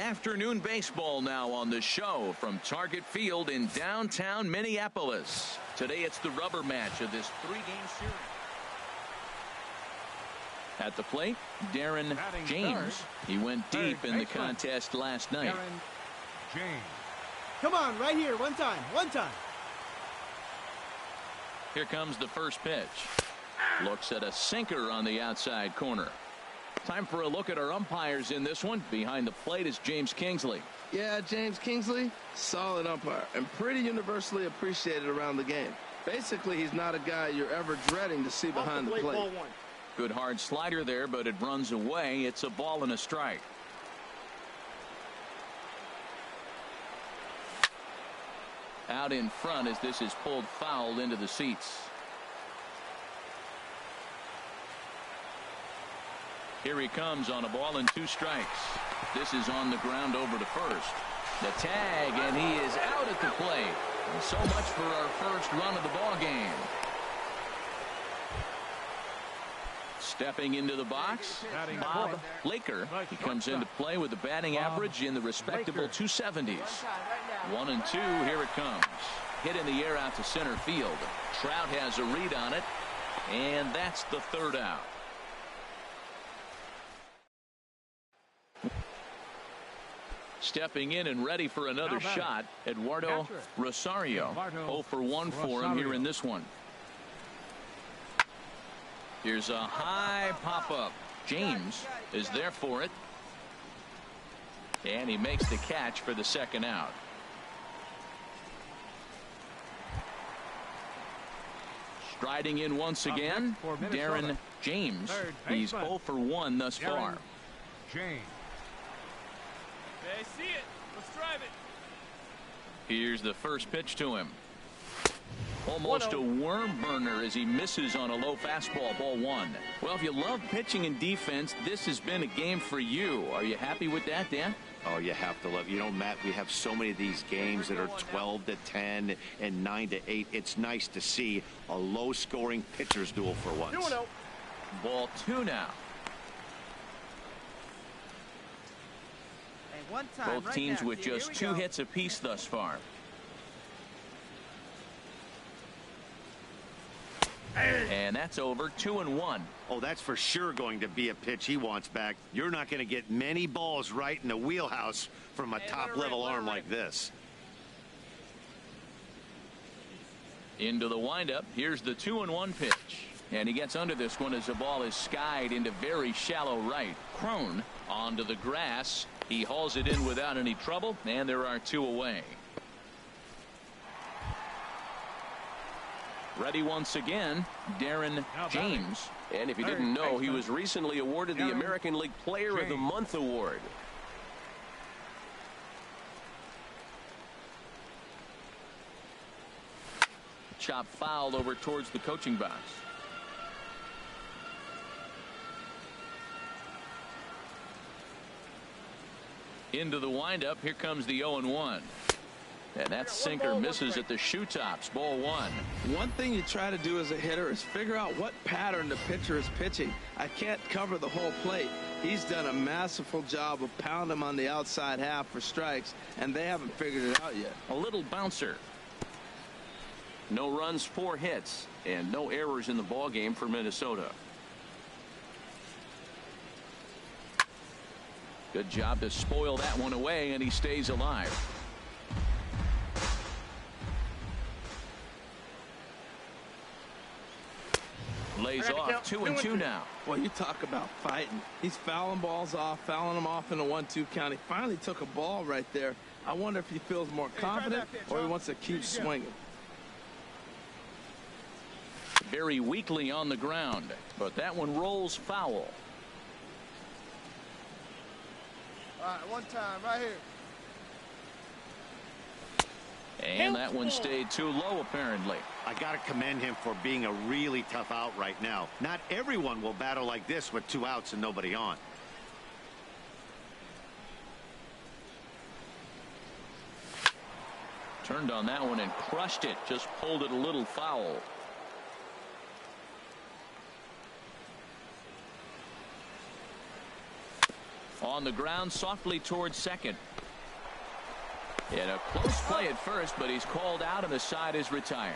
Afternoon baseball now on the show from Target Field in downtown Minneapolis. Today it's the rubber match of this three-game series. At the plate, Darren James. He went deep in the contest last night. James. Come on, right here, one time. Here comes the first pitch. Looks at a sinker on the outside corner. Time for a look at our umpires in this one. Behind the plate is James Kingsley. Yeah, James Kingsley, solid umpire and pretty universally appreciated around the game. Basically, he's not a guy you're ever dreading to see behind the plate. Good hard slider there, but it runs away. It's a ball and a strike. Out in front as this is pulled foul into the seats. Here he comes on a ball and 2 strikes. This is on the ground over to first. The tag, and he is out at the plate. And so much for our first run of the ball game. Stepping into the box, Bob Laker. He comes into play with a batting average in the respectable 270s. 1 and 2, here it comes. Hit in the air out to center field. Trout has a read on it, and that's the third out. Stepping in and ready for another shot, Eduardo Rosario. 0 for 1 for him here in this one. Here's a high pop-up. James is there for it. And he makes the catch for the second out. Striding in once again, Darren James. He's 0 for 1 thus far. James. I see it. Let's drive it. Here's the first pitch to him. Almost a worm burner as he misses on a low fastball, ball 1. Well, if you love pitching and defense, this has been a game for you. Are you happy with that, Dan? Oh, you have to love. You know, Matt, we have so many of these games that are 12-10 and 9-8. It's nice to see a low-scoring pitcher's duel for once. Ball 2 now. Both teams with just 2 hits apiece thus far. And that's over. 2 and 1. Oh, that's for sure going to be a pitch he wants back. You're not going to get many balls right in the wheelhouse from a top-level arm like this. Into the windup. Here's the 2-1 pitch. And he gets under this one as the ball is skied into very shallow right. Crone onto the grass. He hauls it in without any trouble, and there are 2 away. Ready once again, Darren James. And if you didn't know, he was recently awarded the American League Player of the Month award. Chop foul over towards the coaching box. Into the windup. Here comes the 0-1. And that sinker misses at the shoe tops. Ball 1. One thing you try to do as a hitter is figure out what pattern the pitcher is pitching. I can't cover the whole plate. He's done a masterful job of pounding him on the outside half for strikes, and they haven't figured it out yet. A little bouncer. No runs, 4 hits, and no errors in the ball game for Minnesota. Good job to spoil that one away, and he stays alive. Lays off. 2 and 2 now. Well, you talk about fighting. He's fouling balls off, fouling them off in a 1-2 count. He finally took a ball right there. I wonder if he feels more confident or he wants to keep swinging. Very weakly on the ground, but that one rolls foul. All right, one time right here. And that one stayed too low, apparently. I got to commend him for being a really tough out right now. Not everyone will battle like this with 2 outs and nobody on. Turned on that one and crushed it. Just pulled it a little foul. On the ground softly towards second. And a close play at first, but he's called out and the side is retired.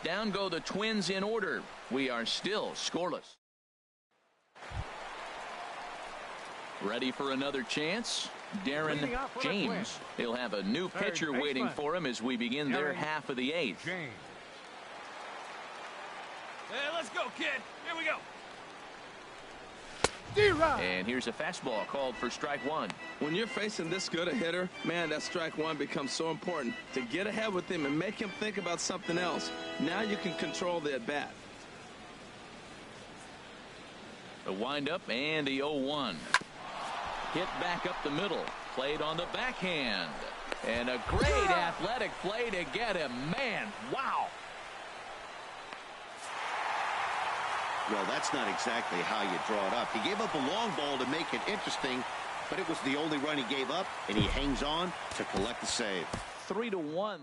Down go the Twins in order. We are still scoreless. Ready for another chance. Darren James. He'll have a new pitcher waiting for him as we begin their half of the eighth. Hey, let's go, kid. Here we go. And here's a fastball called for strike one. When you're facing this good a hitter, man, that strike one becomes so important to get ahead with him and make him think about something else. Now you can control the at bat. The windup and the 0-1. Hit back up the middle. Played on the backhand. And a great athletic play to get him. Man, wow. Well, that's not exactly how you draw it up. He gave up a long ball to make it interesting, but it was the only run he gave up, and he hangs on to collect the save. 3-1.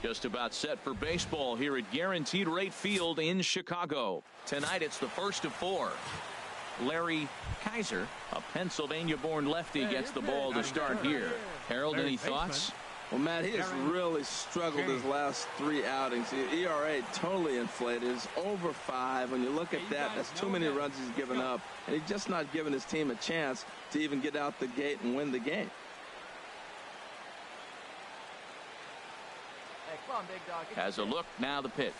Just about set for baseball here at Guaranteed Rate Field in Chicago. Tonight it's the first of 4. Larry Kaiser, a Pennsylvania-born lefty, gets the ball to start here. Harold, any thoughts? Well, Matt, he has really struggled his last 3 outings. The ERA totally inflated. It's over 5. When you look at that, that's too many runs he's given up. And he's just not giving his team a chance to even get out the gate and win the game. Has a look, now the pitch.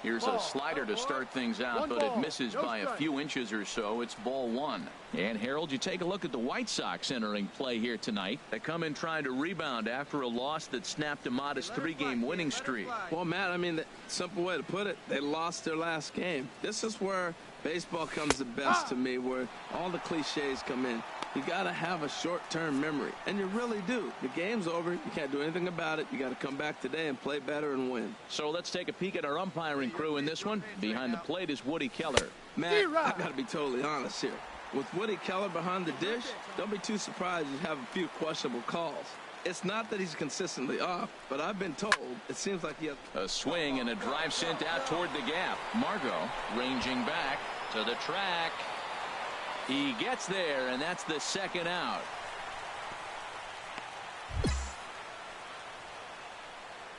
Here's a slider to start things out, but it misses by a few inches or so. It's ball 1. And Harold, you take a look at the White Sox entering play here tonight. They come in trying to rebound after a loss that snapped a modest 3-game winning streak. Well, Matt, I mean, the simple way to put it, they lost their last game. This is where baseball comes the best to me, where all the cliches come in. You got to have a short-term memory, and you really do. The game's over. You can't do anything about it. You got to come back today and play better and win. So let's take a peek at our umpiring crew in this one. Behind the plate is Woody Keller. Matt, I got to be totally honest here. With Woody Keller behind the dish, don't be too surprised you have a few questionable calls. It's not that he's consistently off, but I've been told it seems like he has a swing and a drive sent out toward the gap. Margot ranging back to the track. He gets there, and that's the second out.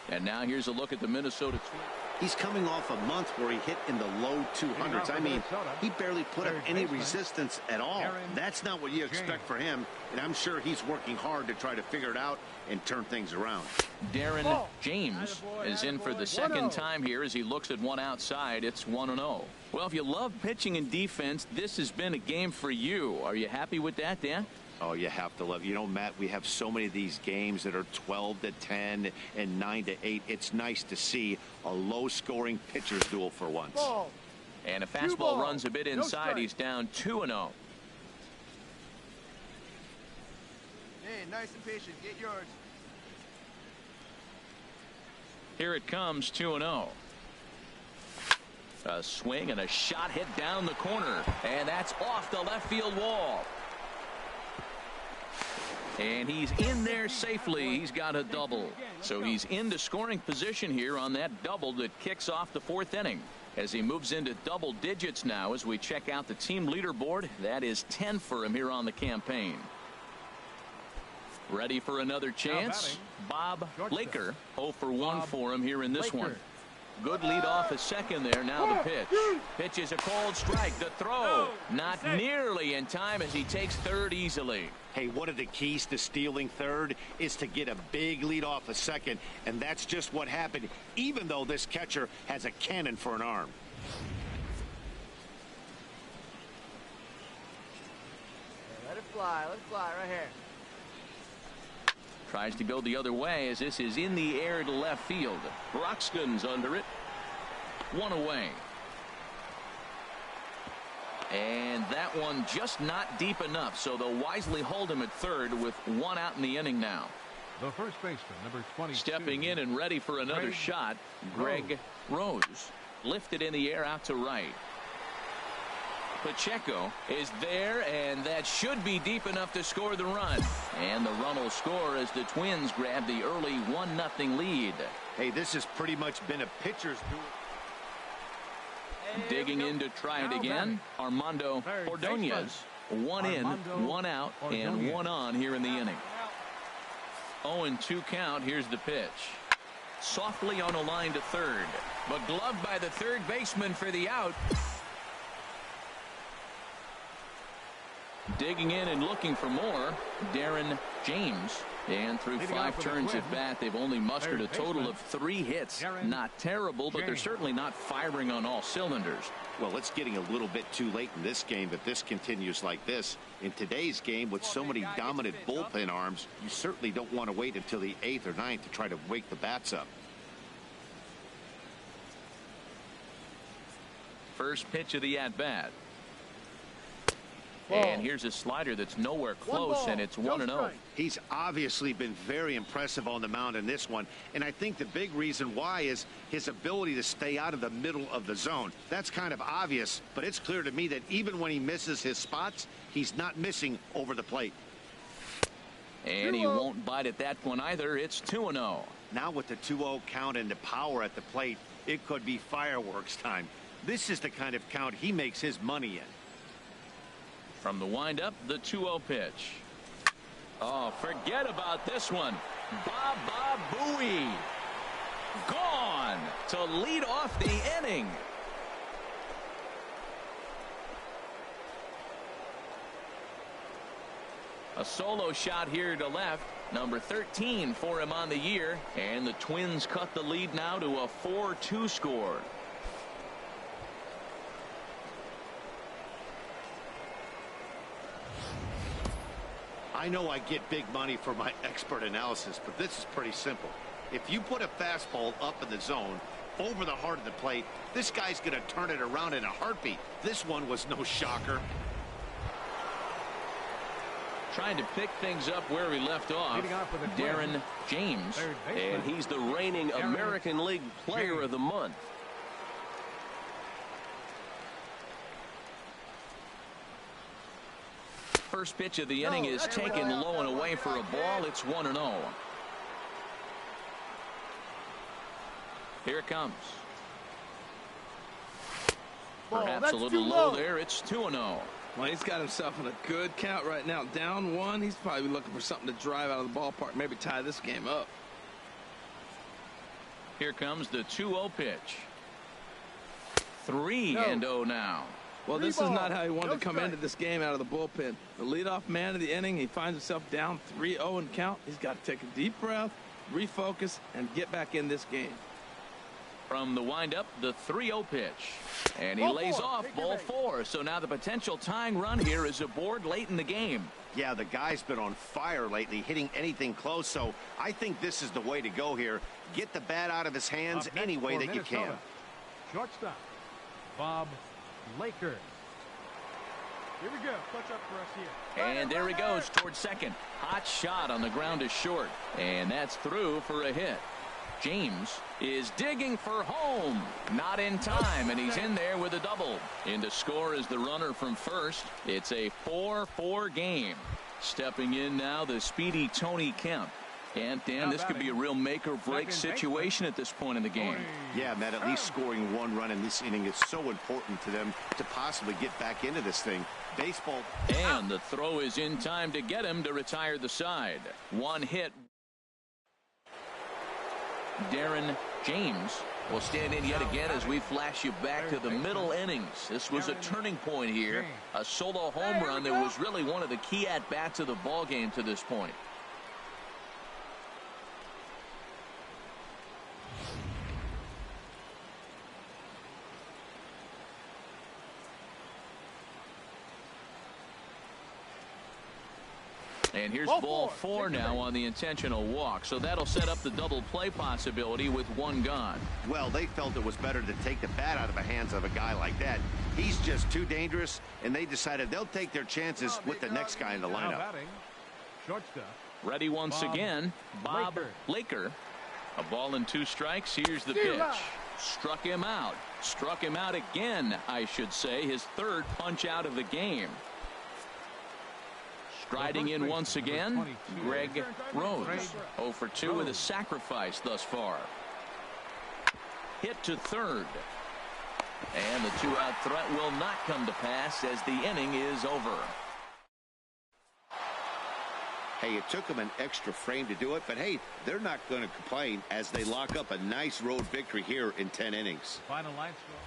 And now here's a look at the Minnesota Twins. He's coming off a month where he hit in the low 200s. I mean, he barely put up any resistance at all. That's not what you expect for him, and I'm sure he's working hard to try to figure it out and turn things around. Darren James is in for the second time here as he looks at one outside. It's 1-0. Well, if you love pitching and defense, this has been a game for you. Are you happy with that, Dan? Oh, you have to love. You know, Matt, we have so many of these games that are 12-10 and 9-8. It's nice to see a low-scoring pitcher's duel for once. And a fastball runs a bit inside. He's down 2-0. Hey, nice and patient. Get yours. Here it comes, 2-0. A swing and a shot hit down the corner. And that's off the left field wall. And he's in there safely. He's got a double. So he's into scoring position here on that double that kicks off the 4th inning. As he moves into double digits now as we check out the team leaderboard. That is 10 for him here on the campaign. Ready for another chance? Bob Laker, 0 for 1 for him here in this one. Good lead off a second there. Now the pitch. Pitch is a cold strike. The throw not nearly in time as he takes third easily. Hey, one of the keys to stealing third is to get a big lead off a second, and that's just what happened, even though this catcher has a cannon for an arm. Let it fly right here. Tries to go the other way as this is in the air to left field. Broxton's under it. One away. And that one just not deep enough, so they'll wisely hold him at third with one out in the inning now. The first baseman, number 22. Stepping in and ready for another shot, Greg Rose. Lifted in the air out to right. Pacheco is there, and that should be deep enough to score the run. And the run will score as the Twins grab the early 1-0 lead. Hey, this has pretty much been a pitcher's duel. Digging in to try it again, Armando Ordonez. One in, one out, and one on here in the inning. 0-2 count. Here's the pitch. Softly on a line to third, but gloved by the third baseman for the out. Digging in and looking for more, Darren James. And through 5 turns at bat, they've only mustered a total of 3 hits. Not terrible, but they're certainly not firing on all cylinders. Well, it's getting a little bit too late in this game if this continues like this. In today's game, with so many dominant bullpen arms, you certainly don't want to wait until the 8th or 9th to try to wake the bats up. First pitch of the at-bat. And here's a slider that's nowhere close, and it's 1-0. He's obviously been very impressive on the mound in this one, and I think the big reason why is his ability to stay out of the middle of the zone. That's kind of obvious, but it's clear to me that even when he misses his spots, he's not missing over the plate. And he won't bite at that one either. It's 2-0. Now with the 2-0 count and the power at the plate, it could be fireworks time. This is the kind of count he makes his money in. From the windup, the 2-0 pitch. Oh, forget about this one. Baba Booey. Gone to lead off the inning. A solo shot here to left. Number 13 for him on the year. And the Twins cut the lead now to a 4-2 score. I know I get big money for my expert analysis, but this is pretty simple. If you put a fastball up in the zone over the heart of the plate, this guy's going to turn it around in a heartbeat. This one was no shocker. Trying to pick things up where we left off, Darren James. And he's the reigning American League Player of the Month. First pitch of the inning is taken low and away for a ball. It's 1-0. Here it comes. Perhaps a little low there. It's 2-0. Well, he's got himself in a good count right now. Down 1. He's probably looking for something to drive out of the ballpark. Maybe tie this game up. Here comes the 2-0 pitch. 3-0 now. Well, this is not how he wanted to come into this game out of the bullpen. The leadoff man of the inning, he finds himself down 3-0 in count. He's got to take a deep breath, refocus, and get back in this game. From the windup, the 3-0 pitch. And he lays off ball 4. So now the potential tying run here is aboard late in the game. Yeah, the guy's been on fire lately, hitting anything close. So I think this is the way to go here. Get the bat out of his hands any way that you can. Shortstop, Bob Laker. Here we go. Clutch up for us here. And there he goes towards second. Hot shot on the ground is short. And that's through for a hit. James is digging for home. Not in time, and he's in there with a double. In to score is the runner from first. It's a 4-4 game. Stepping in now, the speedy Tony Kemp. And, Dan, this could be a real make-or-break situation at this point in the game. Yeah, Matt, at least scoring 1 run in this inning is so important to them to possibly get back into this thing. Baseball. And the throw is in time to get him to retire the side. 1 hit. Darren James We'll stand in yet again as we flash you back to the middle innings. This was a turning point here. A solo home run that was really one of the key at-bats of the ball game to this point. And here's ball 4 now on the intentional walk. So that'll set up the double play possibility with one gone. Well, they felt it was better to take the bat out of the hands of a guy like that. He's just too dangerous, and they decided they'll take their chances with the next guy in the lineup. Ready once again, Bob Laker. A ball and 2 strikes. Here's the pitch. Struck him out. Struck him out again, I should say. His 3rd punch out of the game. Striding in once again, Greg Rose. 0 for 2 with a sacrifice thus far. Hit to 3rd. And the 2-out threat will not come to pass as the inning is over. Hey, it took them an extra frame to do it, but hey, they're not going to complain as they lock up a nice road victory here in 10 innings. Final line score.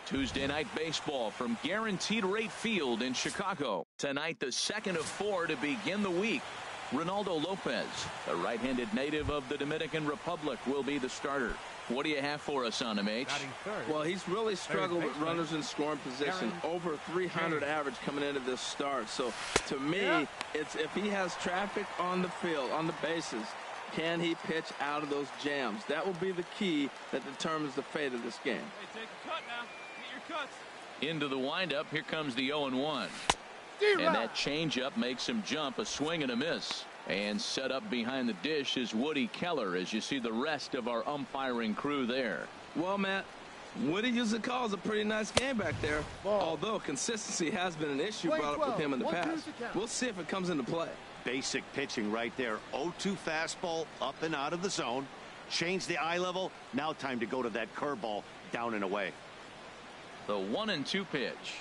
Tuesday night baseball from Guaranteed Rate Field in Chicago. Tonight, the 2nd of 4 to begin the week. Ronaldo Lopez, a right-handed native of the Dominican Republic, will be the starter. What do you have for us on him, H? Well, he's really struggled with runners in scoring position. Over 300 average coming into this start. So, to me, it's if he has traffic on the field, on the bases, can he pitch out of those jams? That will be the key that determines the fate of this game. Hey, take a cut now. Get your cuts. Into the windup. Here comes the 0-1. And that changeup makes him jump. A swing and a miss. And set up behind the dish is Woody Keller as you see the rest of our umpiring crew there. Well, Matt, Woody usually calls a pretty nice game back there. Although consistency has been an issue brought up with him in the past. We'll see if it comes into play. Basic pitching right there. 0-2 fastball up and out of the zone. Change the eye level. Now time to go to that curveball down and away. The 1-2 pitch.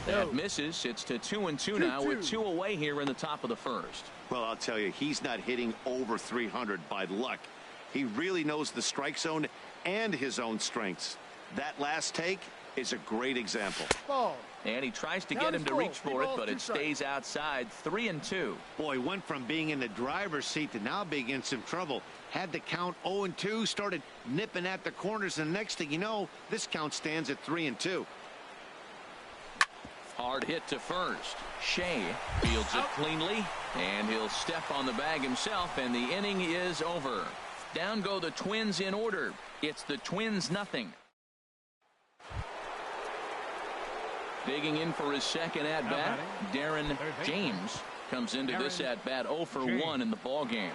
That misses. It's to 2-2 now with 2 away here in the top of the first. Well, I'll tell you, he's not hitting over 300 by luck. He really knows the strike zone and his own strengths. That last take is a great example. And he tries to get him to reach for it, but it stays outside. 3-2. Boy, went from being in the driver's seat to now being in some trouble. Had the count 0-2, started nipping at the corners, and the next thing you know, this count stands at 3-2. Hard hit to first. Shea fields it cleanly, and he'll step on the bag himself, and the inning is over. Down go the Twins in order. It's the Twins 0. Digging in for his second at-bat, Darren James comes into this at-bat 0 for 1 in the ball game.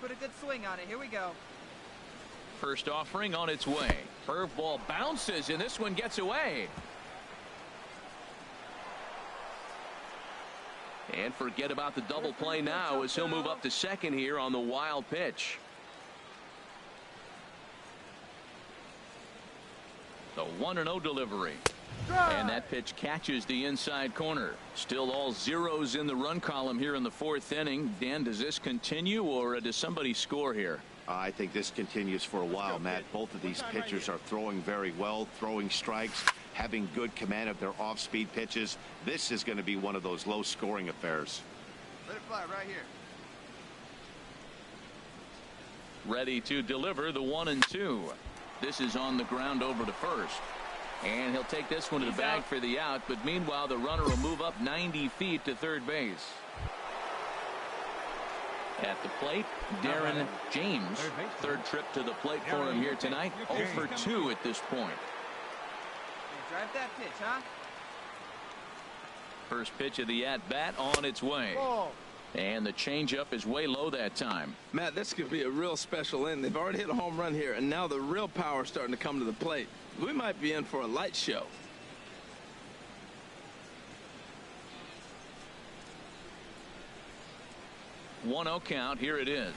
Put a good swing on it. Here we go. First offering on its way. Curveball bounces, and this one gets away. And forget about the double play now as he'll move up to second here on the wild pitch. The 1-0 delivery. And that pitch catches the inside corner. Still all zeros in the run column here in the 4th inning. Dan, does this continue, or does somebody score here? I think this continues for a while, Matt. Both of these pitchers are throwing very well, throwing strikes, having good command of their off-speed pitches. This is going to be one of those low-scoring affairs. Let it fly right here. Ready to deliver the 1-2. This is on the ground over to first. And he'll take this one to the bag for the out, but meanwhile the runner will move up 90 feet to third base. At the plate, Darren James. 3rd trip to the plate for him here tonight. 0 for 2 at this point. Drive that pitch, huh? First pitch of the at-bat on its way. And the changeup is way low that time. Matt, this could be a real special inning. They've already hit a home run here, and now the real power is starting to come to the plate. We might be in for a light show. 1-0 count. Here it is.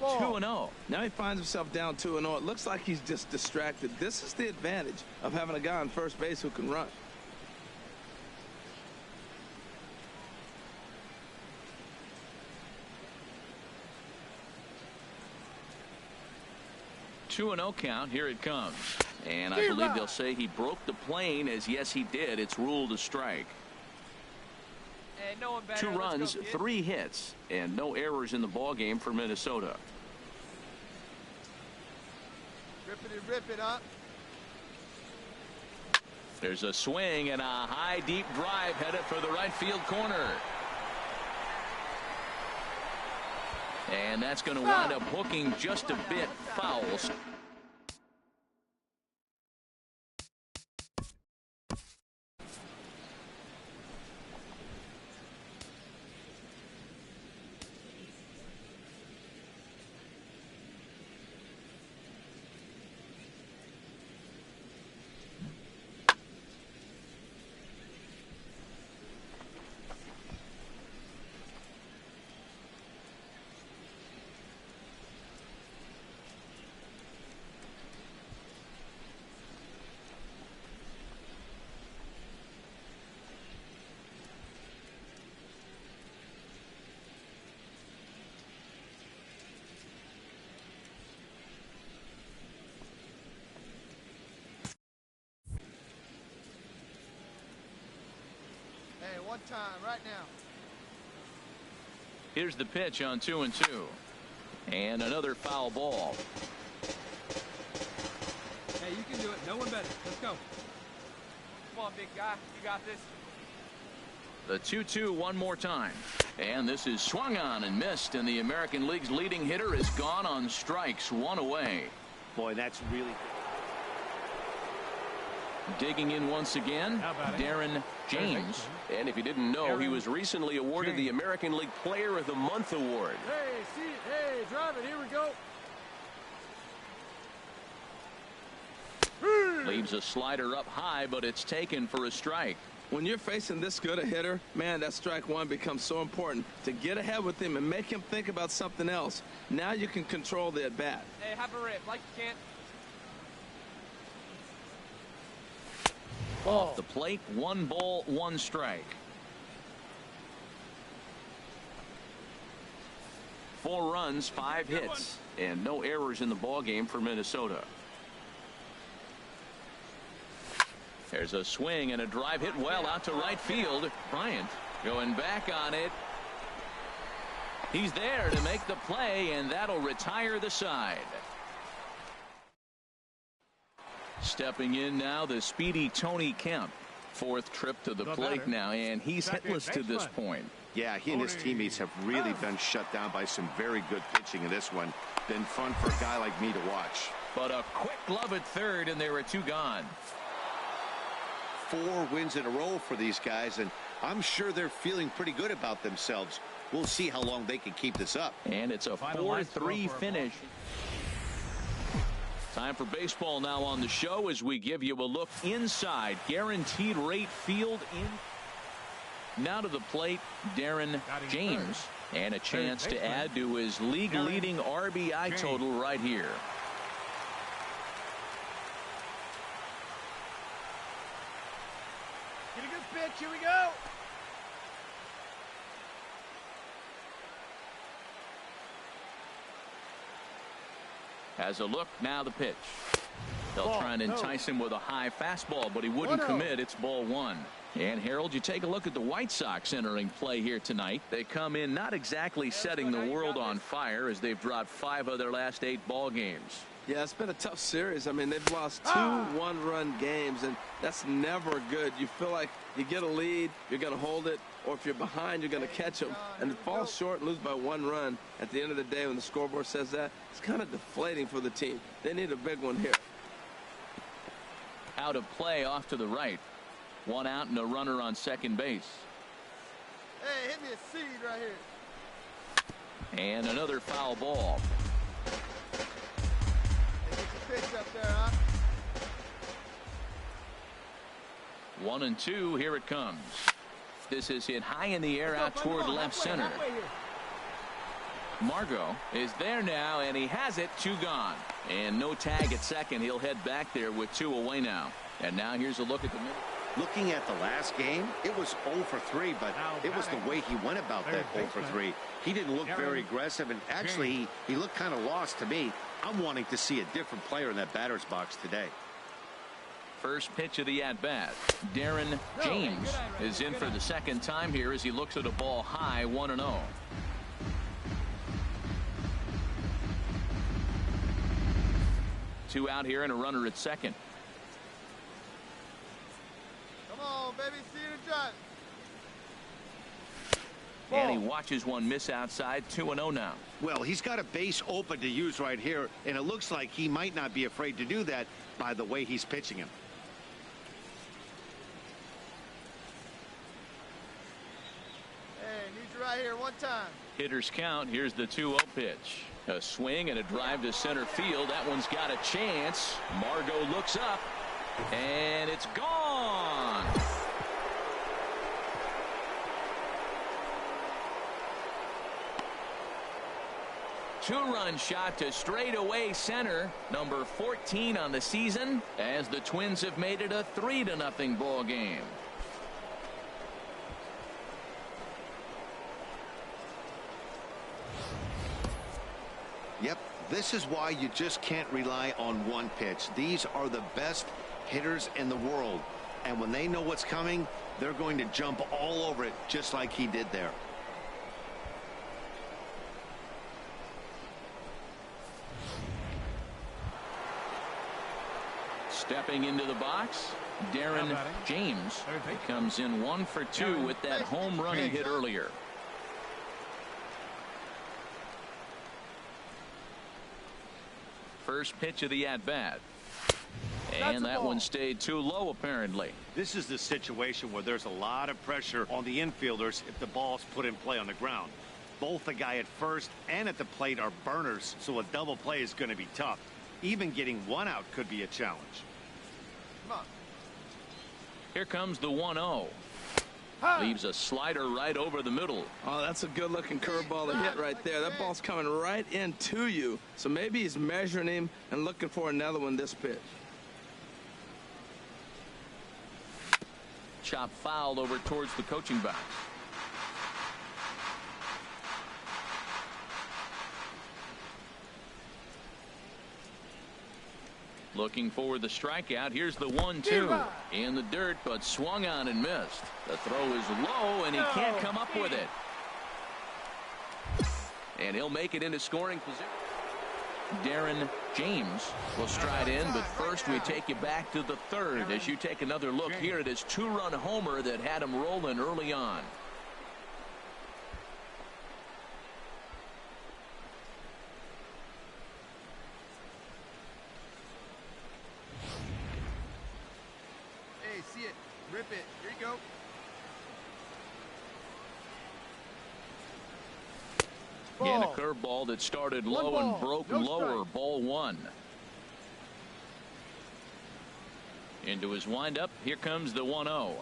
2-0. Now he finds himself down 2-0. It looks like he's just distracted. This is the advantage of having a guy on first base who can run. 2-0 count. Here it comes. And I believe they'll say he broke the plane, as yes he did. It's ruled a strike. Hey, no one better. 2 runs, 3 hits, and no errors in the ball game for Minnesota. Rip it up. There's a swing and a high deep drive headed for the right field corner. And that's going to wind up hooking just a bit foul. One time right now. Here's the pitch on 2-2. And another foul ball. Hey, you can do it. No one better. Let's go. Come on, big guy. You got this. The 2-2 one more time. And this is swung on and missed. And the American League's leading hitter is gone on strikes. 1 away. Boy, that's really digging in once again, Darren James. And if you didn't know, he was recently awarded the American League Player of the Month award. Hey, drive it. Here we go. Leaves a slider up high, but it's taken for a strike. When you're facing this good a hitter, man, that strike one becomes so important to get ahead with him and make him think about something else. Now you can control the at bat. Hey, have a rip like you can't. Off the plate, 1 ball, 1 strike. 4 runs, 5 hits, and no errors in the ball game for Minnesota. There's a swing and a drive hit well out to right field. Bryant going back on it. He's there to make the play, and that'll retire the side. Stepping in now, the speedy Tony Kemp. 4th trip to the plate now, and he's hitless to this point. Yeah, he and his teammates have really been shut down by some very good pitching in this one. Been fun for a guy like me to watch. But a quick glove at third, and there were 2 gone. 4 wins in a row for these guys, and I'm sure they're feeling pretty good about themselves. We'll see how long they can keep this up. And it's a 4-3 finish. Time for baseball now on the show as we give you a look inside Guaranteed Rate Field. Now to the plate, Darren James, and a chance to add to his league-leading RBI total right here. Get a good pitch. Here we go. As a look, now the pitch. They'll try and entice him with a high fastball, but he wouldn't commit. It's ball 1. And Harold, you take a look at the White Sox entering play here tonight. They come in not exactly setting the world on fire, as they've dropped 5 of their last 8 ball games. Yeah, it's been a tough series. I mean, they've lost 2 one-run games, and that's never good. You feel like you get a lead, you're going to hold it, or if you're behind, you're going to catch them. And to fall short and lose by 1 run at the end of the day when the scoreboard says that, it's kind of deflating for the team. They need a big one here. Out of play off to the right. 1 out and a runner on second base. Hey, hit me a seed right here. And another foul ball. Hey, get your pitch up there, huh? 1-2. Here it comes. This is hit high in the air out toward left center. Margot is there now, and he has it. 2 gone. And no tag at second. He'll head back there with 2 away now. And now here's a look at the middle. Looking at the last game, it was 0 for 3, but it was the way he went about that 0 for 3. He didn't look very aggressive, and actually, he looked kind of lost to me. I'm wanting to see a different player in that batter's box today. First pitch of the at-bat. Darren James is in for the second time here as he looks at a ball high, 1-0. Two out here and a runner at second. Come on, baby, see you in drive. And he watches one miss outside, 2-0 now. Well, he's got a base open to use right here, and it looks like he might not be afraid to do that by the way he's pitching him. Hey, need you right here one time. Hitters count. Here's the 2-0 pitch. A swing and a drive to center field. That one's got a chance. Margot looks up, and it's gone. Two-run shot to straightaway center, number 14 on the season, as the Twins have made it a 3-0 ball game. Yep, this is why you just can't rely on one pitch. These are the best hitters in the world, and when they know what's coming, they're going to jump all over it just like he did there. Stepping into the box, Darren James. He comes in 1 for 2 with that home run he hit earlier. First pitch of the at-bat. And that one stayed too low, apparently. This is the situation where there's a lot of pressure on the infielders if the ball's put in play on the ground. Both the guy at first and at the plate are burners, so a double play is going to be tough. Even getting one out could be a challenge. Come on. Here comes the 1-0. Leaves a slider right over the middle. Oh, that's a good-looking curveball to hit right there. That ball's coming right into you. So maybe he's measuring him and looking for another one this pitch. Chop fouled over towards the coaching box. Looking for the strikeout. Here's the 1-2 in the dirt, but swung on and missed. The throw is low, and he can't come up with it. And he'll make it into scoring position. Darren James will stride in, but first we take you back to the third as you take another look here at his two-run homer that had him rolling early on. Hey, see it. Rip it. Here you go. And a curveball that started low and broke lower. Ball 1. Into his windup. Here comes the 1-0.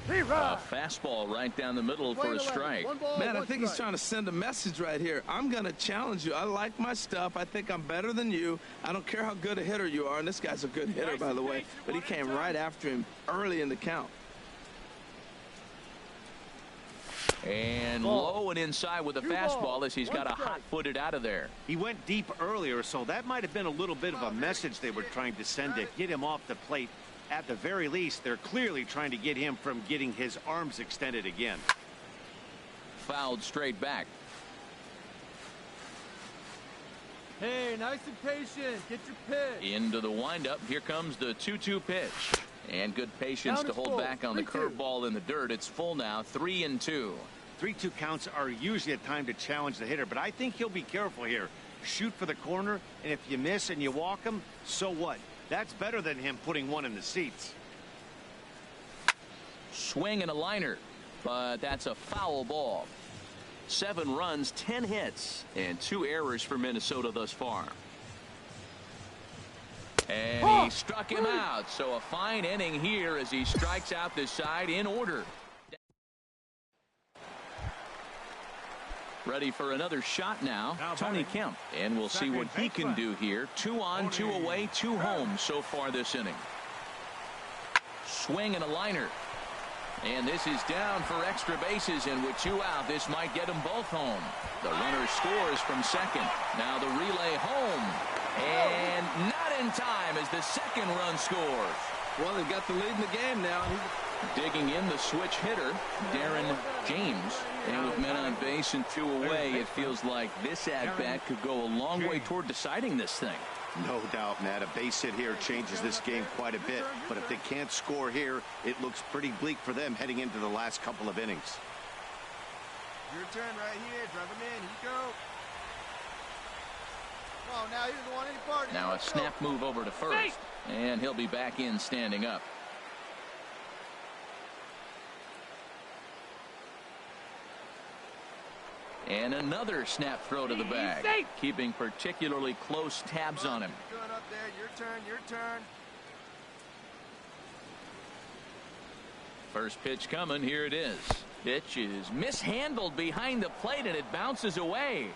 A fastball right down the middle for a strike. Man, I think he's trying to send a message right here. I'm going to challenge you. I like my stuff. I think I'm better than you. I don't care how good a hitter you are. And this guy's a good hitter, by the way. But he came right after him early in the count. And low and inside with a fastball as he's got a hot-footed out of there. He went deep earlier, so that might have been a little bit of a message they were trying to send to get him off the plate. At the very least, they're clearly trying to get him from getting his arms extended again. Fouled straight back. Hey, nice and patient. Get your pitch. Into the windup. Here comes the 2-2 pitch. And good patience to hold back on the curveball in the dirt. It's full now, 3-2. 3-2 counts are usually a time to challenge the hitter, but I think he'll be careful here. Shoot for the corner, and if you miss and you walk him, so what? That's better than him putting one in the seats. Swing and a liner, but that's a foul ball. 7 runs, 10 hits, and 2 errors for Minnesota thus far. And he struck him out, so a fine inning here as he strikes out this side in order. Ready for another shot now, Tony Kemp. And we'll see what he can do here. 2 on, 2 away, 2 home so far this inning. Swing and a liner. And this is down for extra bases, and with 2 out, this might get them both home. The runner scores from second. Now the relay home. And not in time as the second run scores. Well, they've got the lead in the game now. Digging in the switch hitter, Darren James. And with men on base and 2 away, it feels like this at-bat could go a long way toward deciding this thing. No doubt, Matt. A base hit here changes this game quite a bit. But if they can't score here, it looks pretty bleak for them heading into the last couple of innings. Your turn right here. Drive him in. Here you go. Come on, now he doesn't want any part. Now a snap move over to first. And he'll be back in standing up. And another snap throw to the bag, keeping particularly close tabs on him. Good up there. Your turn. Your turn. First pitch coming. Here it is. Pitch is mishandled behind the plate, and it bounces away.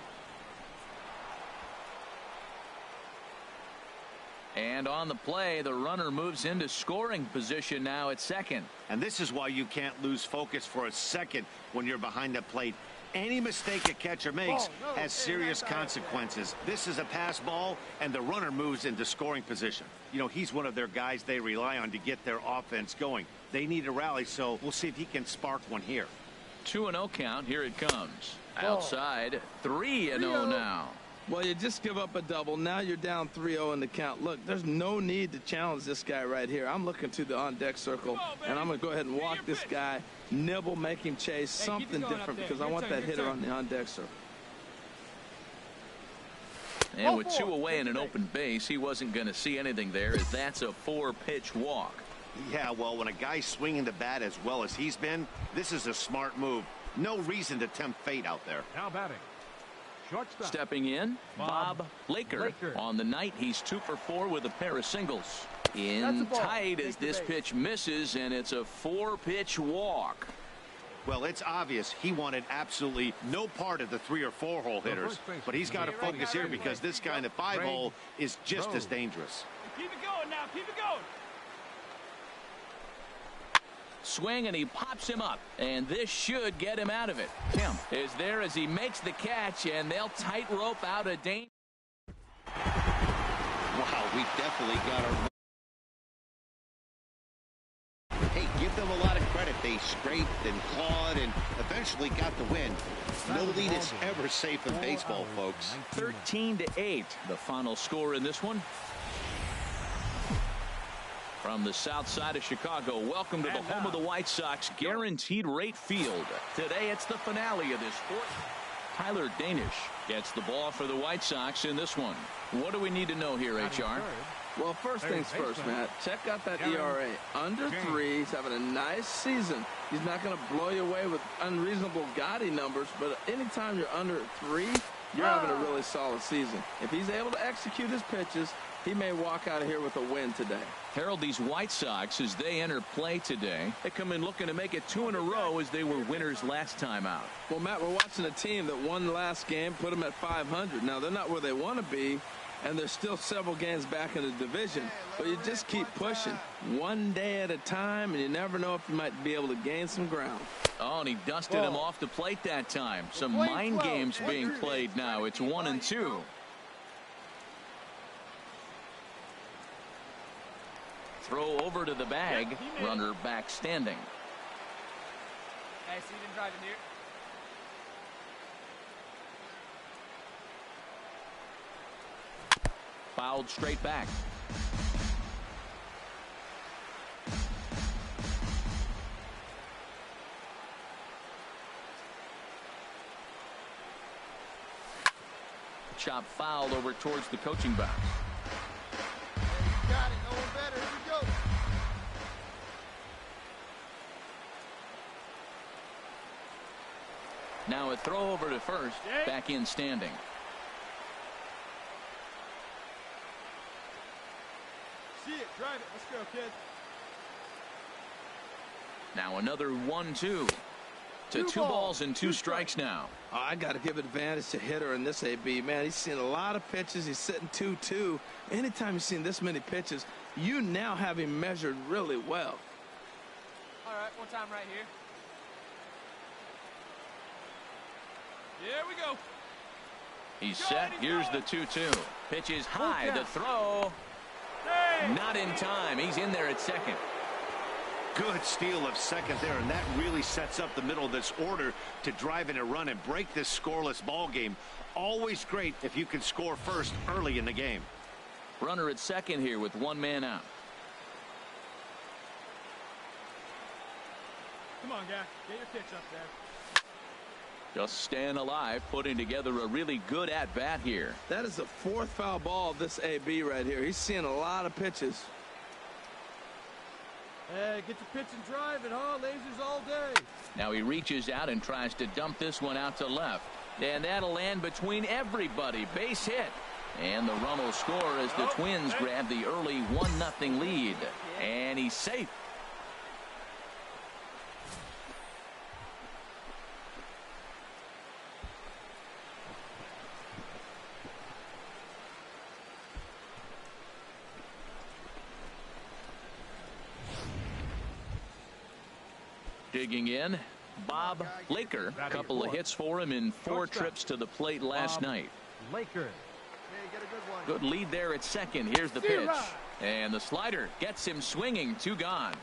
And on the play, the runner moves into scoring position now at second. And this is why you can't lose focus for a second when you're behind the plate. Any mistake a catcher makes has serious consequences. This is a pass ball, and the runner moves into scoring position. You know, he's one of their guys they rely on to get their offense going. They need a rally, so we'll see if he can spark one here. 2-0 count. Here it comes. Outside, 3-0 now. Well, you just give up a double. Now you're down 3-0 in the count. Look, there's no need to challenge this guy right here. I'm looking to the on-deck circle, and I'm going to go ahead and walk this guy, nibble, make him chase, something different, because I want that hitter on the on-deck circle. And with 2 away and an open base, he wasn't going to see anything there, as that's a 4-pitch walk. Yeah, well, when a guy's swinging the bat as well as he's been, this is a smart move. No reason to tempt fate out there. Now batting. Shortstop. Stepping in, Bob Laker. On the night, he's 2 for 4 with a pair of singles. In tight as this pitch misses, and it's a 4-pitch walk. Well, it's obvious he wanted absolutely no part of the 3 or 4 hole hitters, but he's got to focus here because this guy in the 5 hole is just as dangerous. Keep it going now. Keep it going. Swing, and he pops him up, and this should get him out of it. Tim is there as he makes the catch, and they'll tightrope out a danger. Wow, we definitely got our... Hey, give them a lot of credit. They scraped and clawed and eventually got the win. No lead is ever safe in baseball, folks. 13-8, the final score in this one. From the south side of Chicago, welcome to the home of the White Sox, Guaranteed Rate Field. Today, it's the finale of this sport. Tyler Danish gets the ball for the White Sox in this one. What do we need to know here, HR? Well, first things first, Matt. Check out that ERA. Under 3. He's having a nice season. He's not going to blow you away with unreasonable gaudy numbers, but anytime you're under 3, you're having a really solid season. If he's able to execute his pitches, he may walk out of here with a win today. Harold, these White Sox, as they enter play today, they come in looking to make it 2 in a row as they were winners last time out. Well, Matt, we're watching a team that won the last game, put them at 500. Now, they're not where they want to be, and there's still several games back in the division, but you just keep pushing one day at a time, and you never know if you might be able to gain some ground. Oh, and he dusted him off the plate that time. Some mind games being played now. It's 1-2. Throw over to the bag. Runner back standing. Hey, see him driving here. Fouled straight back. Chop fouled over towards the coaching box. Got it. No one better. Here we go. Now a throw over to first. Back in standing. See it. Drive it. Let's go, kid. Now another 1-2. To 2 balls and 2 strikes now. Oh, I got to give advantage to hitter in this AB. Man, he's seen a lot of pitches. He's sitting 2-2. Anytime you've seen this many pitches, you now have him measured really well. All right, one time right here. Here we go. He's set. Here's the 2-2. Pitch is high. The throw. Not in time. He's in there at second. Good steal of second there, and that really sets up the middle of this order to drive in a run and break this scoreless ball game. Always great if you can score first early in the game. Runner at second here with one man out. Come on, guy. Get your pitch up there. Just staying alive, putting together a really good at-bat here. That is the fourth foul ball of this AB right here. He's seeing a lot of pitches. Hey, get your pitch and drive it, huh? Lasers all day. Now he reaches out and tries to dump this one out to left. And that'll land between everybody. Base hit. And the run will score as the Twins grab the early 1-0 lead. And he's safe. Digging in, Bob Laker. A couple of hits for him in 4 trips to the plate last night. Laker. Good lead there at second. Here's the pitch. And the slider gets him swinging. 2 gone.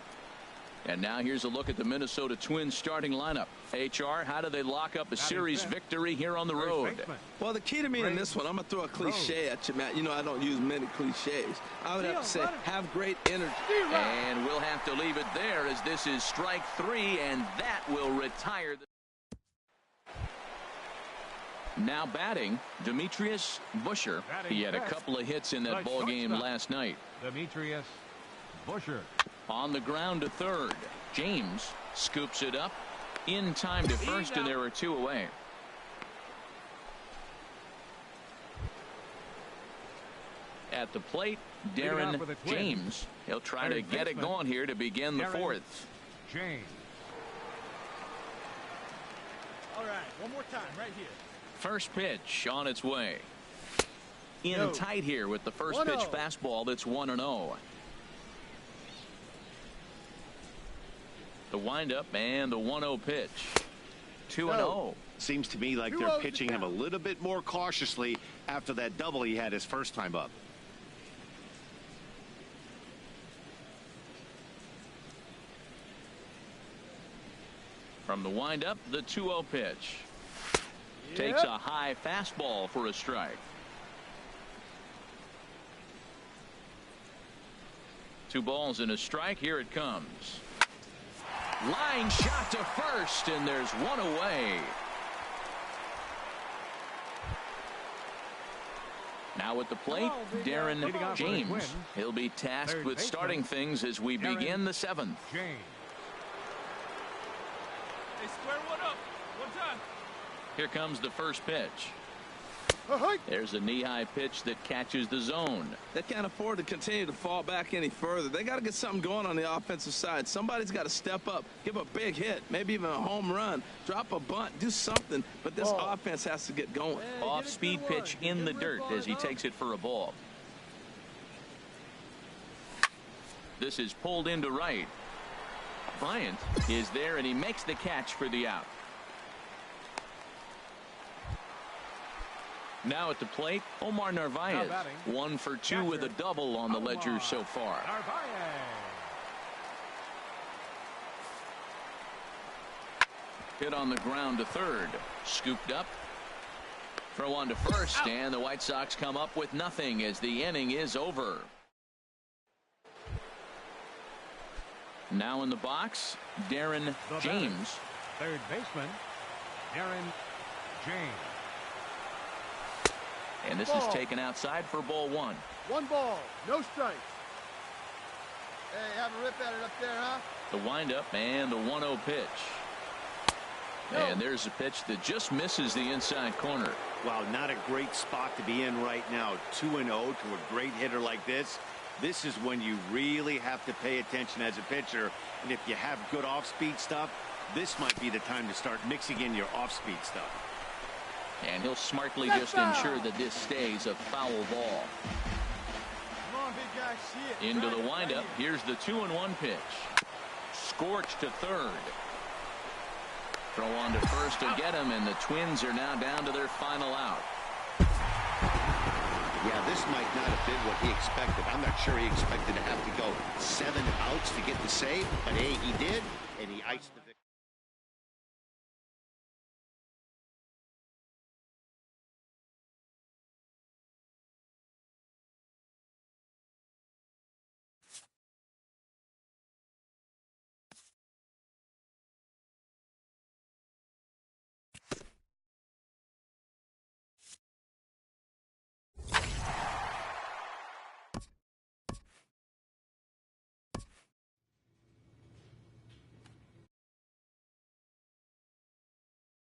And now here's a look at the Minnesota Twins starting lineup. HR, how do they lock up a series victory here on the road? Well, the key to me in this one, I'm going to throw a cliche at you, Matt. You know I don't use many cliches. I would have to say have great energy. And we'll have to leave it there as this is strike 3, and that will retire. Now batting, Demetrius Busher. He had a couple of hits in that ball game last night. Demetrius Busher. On the ground to third. James scoops it up in time to first, and there are 2 away. At the plate, Darren James. He'll try to get it going here to begin the 4th. James. All right, one more time right here. First pitch on its way. In tight here with the first pitch fastball that's 1-0. The windup and the 1-0 pitch. 2-0. Seems to me like they're pitching him a little bit more cautiously after that double he had his first time up. From the windup, the 2-0 pitch. Takes a high fastball for a strike. 2 balls and a strike. Here it comes. Line shot to first, and there's 1 away. Now at the plate, Darren James. He'll be tasked with starting things as we begin the 7th. James. They square one up. One time. Here comes the first pitch. There's a knee-high pitch that catches the zone. They can't afford to continue to fall back any further. They got to get something going on the offensive side. Somebody's got to step up, give a big hit, maybe even a home run, drop a bunt, do something. But this offense has to get going. Off-speed pitch in the dirt as he takes it for a ball. This is pulled into right. Bryant is there, and he makes the catch for the out. Now at the plate, Omar Narvaez. 1 for 2 with a double on the ledger so far. Hit on the ground to third. Scooped up. Throw on to first, and the White Sox come up with nothing as the inning is over. Now in the box, Darren James. Third baseman, Darren James. And this is taken outside for ball 1. 1 ball, no strikes. Hey, have a rip at it up there, huh? The windup and the 1-0 pitch. And there's a pitch that just misses the inside corner. Wow, not a great spot to be in right now. 2-0 to a great hitter like this. This is when you really have to pay attention as a pitcher. And if you have good off-speed stuff, this might be the time to start mixing in your off-speed stuff. And he'll smartly just ensure that this stays a foul ball. Come on, big guy, see it. Into the windup. Here's the 2-1 pitch. scorched to third. Throw on to first to get him, and the Twins are now down to their final out. Yeah, this might not have been what he expected. I'm not sure he expected to have to go 7 outs to get the save, but hey, he did, and he iced the